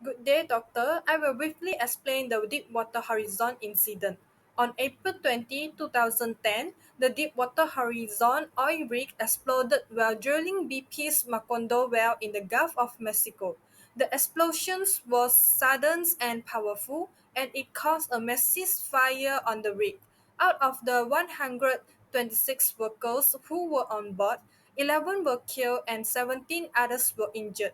Good day, Doctor. I will briefly explain the Deepwater Horizon incident. On April 20, 2010, the Deepwater Horizon oil rig exploded while drilling BP's Macondo well in the Gulf of Mexico. The explosion was sudden and powerful, and it caused a massive fire on the rig. Out of the 126 workers who were on board, 11 were killed and 17 others were injured.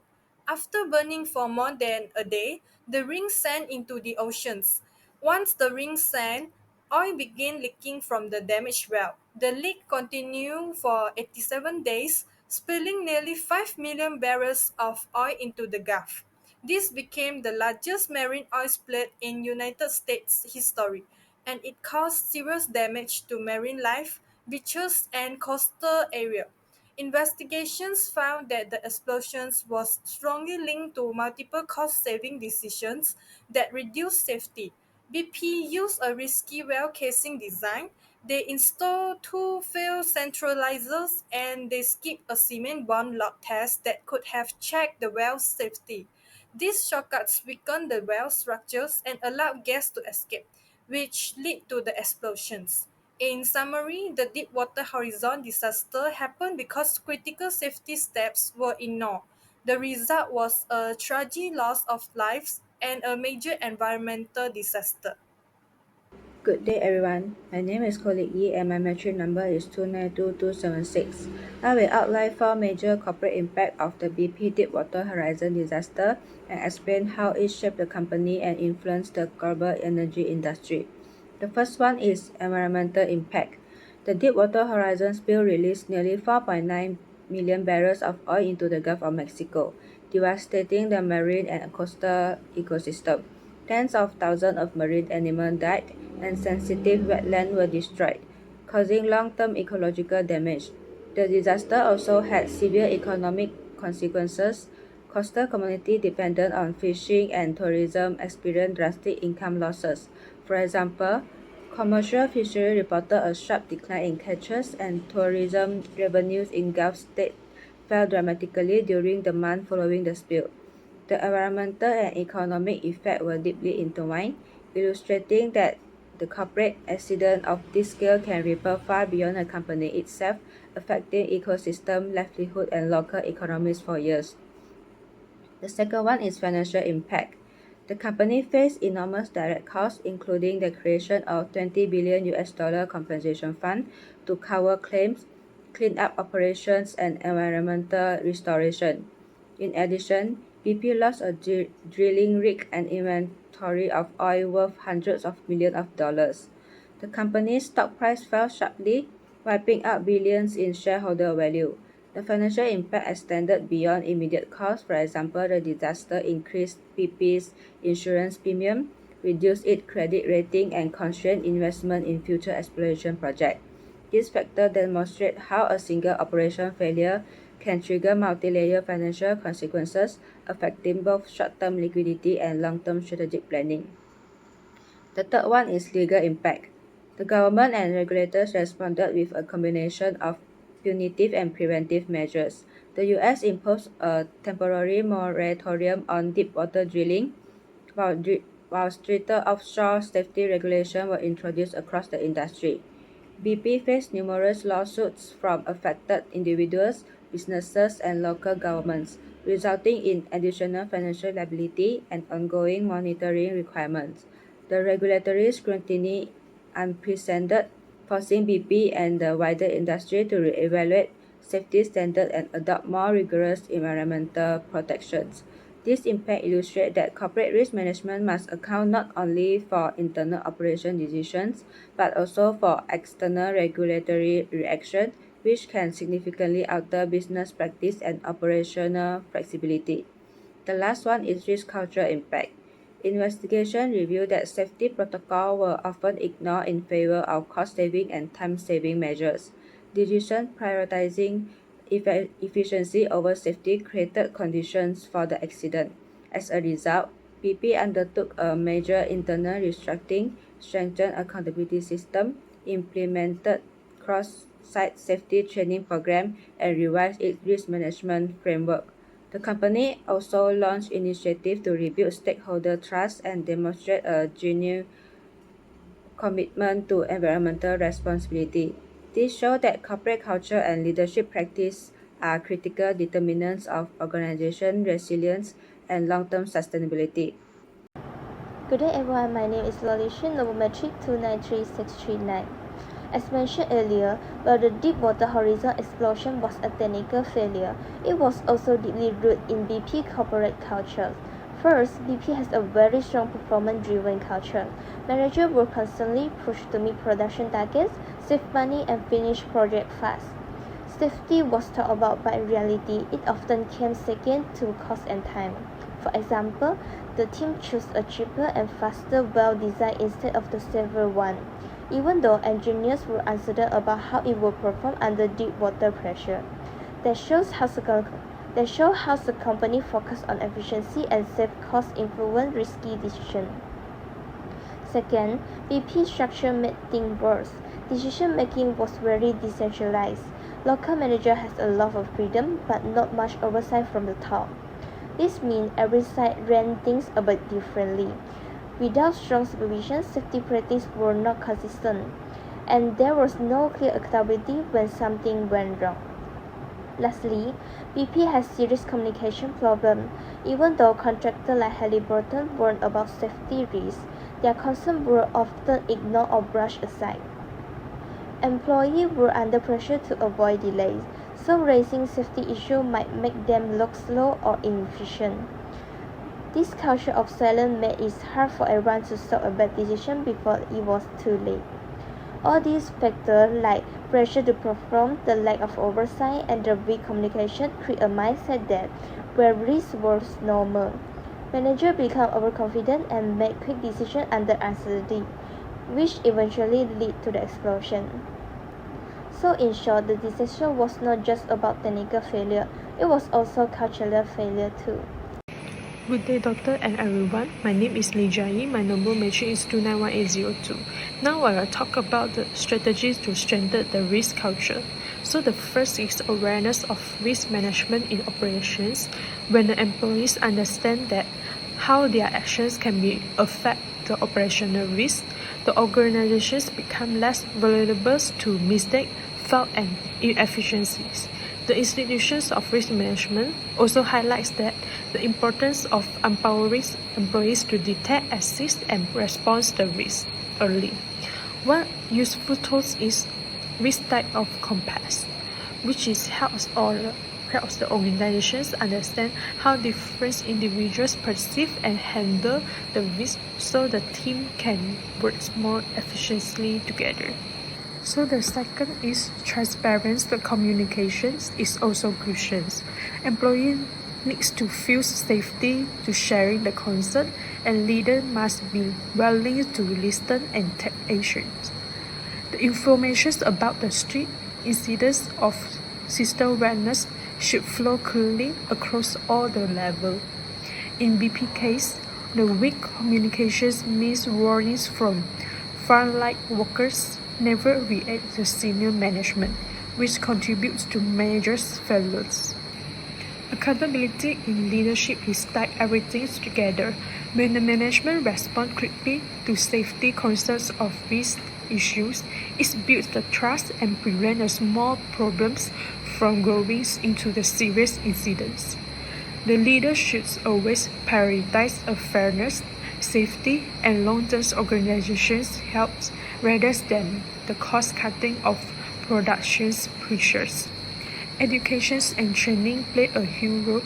After burning for more than a day, the ring sank into the oceans. Once the ring sank, oil began leaking from the damaged well. The leak continued for 87 days, spilling nearly 5 million barrels of oil into the Gulf. This became the largest marine oil spill in United States history, and it caused serious damage to marine life, beaches, and coastal area. Investigations found that the explosions was strongly linked to multiple cost-saving decisions that reduced safety. BP used a risky well casing design. They installed two failed centralizers and they skipped a cement-bound lock test that could have checked the well's safety. These shortcuts weakened the well structures and allowed gas to escape, which led to the explosions. In summary, the Deepwater Horizon disaster happened because critical safety steps were ignored. The result was a tragic loss of lives and a major environmental disaster. Good day, everyone. My name is Colleague Yi, and my metric number is 292276. I will outline four major corporate impacts of the BP Deepwater Horizon disaster and explain how it shaped the company and influenced the global energy industry. The first one is environmental impact. The Deepwater Horizon spill released nearly 4.9 million barrels of oil into the Gulf of Mexico, devastating the marine and coastal ecosystem. Tens of thousands of marine animals died and sensitive wetlands were destroyed, causing long-term ecological damage. The disaster also had severe economic consequences. Coastal communities dependent on fishing and tourism experienced drastic income losses. For example, commercial fishery reported a sharp decline in catches, and tourism revenues in Gulf states fell dramatically during the month following the spill. The environmental and economic effects were deeply intertwined, illustrating that the corporate accident of this scale can ripple far beyond the company itself, affecting ecosystem, livelihood, and local economies for years. The second one is financial impact. The company faced enormous direct costs, including the creation of 20 billion US dollar compensation fund to cover claims, clean up operations, and environmental restoration. In addition, BP lost a drilling rig and inventory of oil worth hundreds of millions of dollars. The company's stock price fell sharply, wiping out billions in shareholder value. The financial impact extended beyond immediate costs. For example, the disaster increased BP's insurance premium, reduced its credit rating, and constrained investment in future exploration projects. This factor demonstrates how a single operation failure can trigger multi-layer financial consequences, affecting both short-term liquidity and long-term strategic planning. The third one is legal impact. The government and regulators responded with a combination of punitive and preventive measures. The US imposed a temporary moratorium on deep-water drilling, while stricter offshore safety regulations were introduced across the industry. BP faced numerous lawsuits from affected individuals, businesses, and local governments, resulting in additional financial liability and ongoing monitoring requirements. The regulatory scrutiny unprecedented, forcing BP and the wider industry to reevaluate safety standards and adopt more rigorous environmental protections. This impact illustrates that corporate risk management must account not only for internal operation decisions, but also for external regulatory reaction, which can significantly alter business practice and operational flexibility. The last one is risk culture impact. Investigation revealed that safety protocols were often ignored in favor of cost-saving and time-saving measures. Decisions prioritizing efficiency over safety created conditions for the accident. As a result, BP undertook a major internal restructuring, strengthened accountability system, implemented cross-site safety training program, and revised its risk management framework. The company also launched initiatives to rebuild stakeholder trust and demonstrate a genuine commitment to environmental responsibility. This shows that corporate culture and leadership practice are critical determinants of organization resilience and long-term sustainability. Good day everyone, my name is Lolishan, number metric 293639. As mentioned earlier, while the Deepwater Horizon explosion was a technical failure, it was also deeply rooted in BP corporate culture. First, BP has a very strong performance-driven culture. Managers were constantly pushed to meet production targets, save money, and finish projects fast. Safety was talked about, but in reality, it often came second to cost and time. For example, the team chose a cheaper and faster well design instead of the safer one, even though engineers were uncertain about how it would perform under deep water pressure. That shows how the company focused on efficiency and save cost influence risky decisions. Second, BP structure made things worse. Decision making was very decentralized. Local manager has a lot of freedom, but not much oversight from the top. This means every site ran things a bit differently. Without strong supervision, safety practices were not consistent, and there was no clear accountability when something went wrong. Lastly, BP has serious communication problems. Even though contractors like Halliburton warned about safety risks, their concerns were often ignored or brushed aside. Employees were under pressure to avoid delays, so raising safety issues might make them look slow or inefficient. This culture of silence made it hard for everyone to stop a bad decision before it was too late. All these factors like pressure to perform, the lack of oversight, and the weak communication create a mindset that where risk was normal. Managers become overconfident and make quick decisions under uncertainty, which eventually lead to the explosion. So in short, the disaster was not just about technical failure, it was also cultural failure too. Good day, doctor and everyone. My name is Lijai. My number matrix is 291802. Now I will talk about the strategies to strengthen the risk culture. So the first is awareness of risk management in operations. When the employees understand that how their actions can be affect the operational risk, the organizations become less vulnerable to mistakes, fault, and inefficiencies. The institutions of risk management also highlights that the importance of empowering employees to detect, assist, and respond to risk early. One useful tool is risk type of compass, which helps the organizations understand how different individuals perceive and handle the risk so the team can work more efficiently together. So the second is transparency. The communications is also crucial. Employee needs to feel safety to sharing the concern, and leader must be willing to listen and take actions. The information about the street incidents of system awareness should flow clearly across all the levels. In BP case, the weak communications means warnings from frontline workers never react to senior management, which contributes to managers' failures. Accountability in leadership is tied everything together. When the management responds quickly to safety concerns of risk issues, it builds the trust and prevents the small problems from growing into the serious incidents. The leader should always prioritize fairness, safety, and long-term organization health rather than the cost-cutting of production pressures. Education and training play a huge role.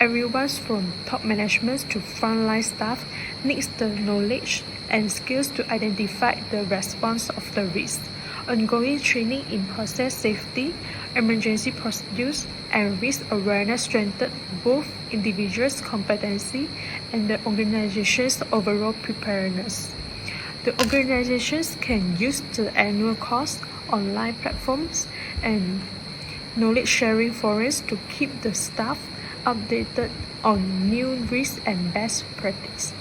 Everyone from top management to frontline staff needs the knowledge and skills to identify the response of the risk. Ongoing training in process safety, emergency procedures, and risk awareness strengthen both individuals' competency and the organization's overall preparedness. The organizations can use the annual course, online platforms, and knowledge sharing forums to keep the staff updated on new risks and best practice.